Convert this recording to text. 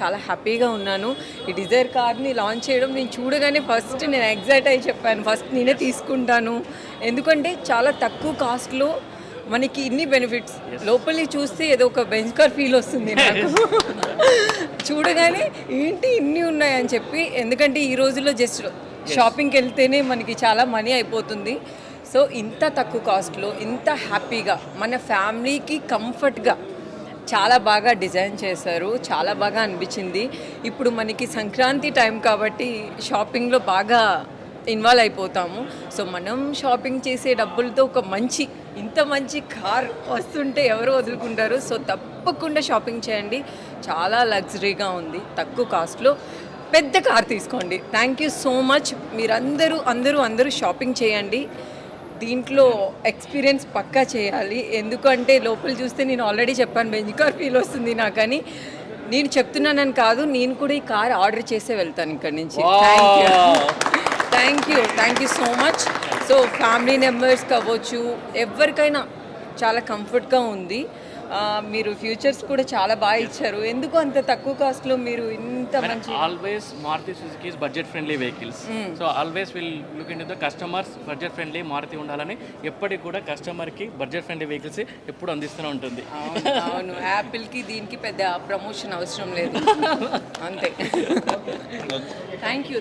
చాలా హ్యాపీగా ఉన్నాను. ఈ డిజైర్ కార్ని లాంచ్ చేయడం నేను చూడగానే ఫస్ట్ నేను ఎగ్జైట్ అయ్యి చెప్పాను, ఫస్ట్ నేనే తీసుకుంటాను. ఎందుకంటే చాలా తక్కువ కాస్ట్లో మనకి ఇన్ని బెనిఫిట్స్, లోపలికి చూస్తే ఏదో ఒక బెంచ్ కార్ ఫీల్ వస్తుంది నాకు. చూడగానే ఏంటి ఇన్ని ఉన్నాయని చెప్పి, ఎందుకంటే ఈ రోజుల్లో జస్ట్ షాపింగ్కి వెళ్తేనే మనకి చాలా మనీ అయిపోతుంది. సో ఇంత తక్కువ కాస్ట్లో ఇంత హ్యాపీగా మన ఫ్యామిలీకి కంఫర్ట్గా చాలా బాగా డిజైన్ చేశారు, చాలా బాగా అనిపించింది. ఇప్పుడు మనకి సంక్రాంతి టైం కాబట్టి షాపింగ్లో బాగా ఇన్వాల్వ్ అయిపోతాము. సో మనం షాపింగ్ చేసే డబ్బులతో ఒక ఇంత మంచి కార్ వస్తుంటే ఎవరు వదులుకుంటారు. సో తప్పకుండా షాపింగ్ చేయండి, చాలా లగ్జరీగా ఉంది, తక్కువ కాస్ట్లో పెద్ద కార్ తీసుకోండి. Thank you so much. మీరందరూ షాపింగ్ చేయండి. దీంట్లో ఎక్స్పీరియన్స్ పక్కా చేయాలి, ఎందుకంటే లోపల చూస్తే నేను ఆల్రెడీ చెప్పాను బెంజ్ కార్ ఫీల్ వస్తుంది నాకని. నేను చెప్తున్నానని కాదు, నేను కూడా ఈ కార్ ఆర్డర్ చేసే వెళ్తాను ఇక్కడి నుంచి. Thank you so much. So family members కావచ్చు, ఎవరికైనా చాలా కంఫర్ట్గా ఉంది. మీరు ఫ్యూచర్స్ కూడా చాలా బాగా ఇచ్చారు. ఎందుకు అంత తక్కువ కాస్ట్లో మీరు ఇంత మంచి? Always Maruti Suzuki is budget friendly vehicles. So always will look in to the customers. Budget friendly Maruti ఉండాలని ఎప్పటికి కూడా కస్టమర్కి బడ్జెట్ ఫ్రెండ్లీ వెహికల్స్ ఎప్పుడు అందిస్తూనే ఉంటుంది. అవును, యాపిల్కి దీనికి పెద్ద ప్రమోషన్ అవసరం లేదు, అంతే. Thank you.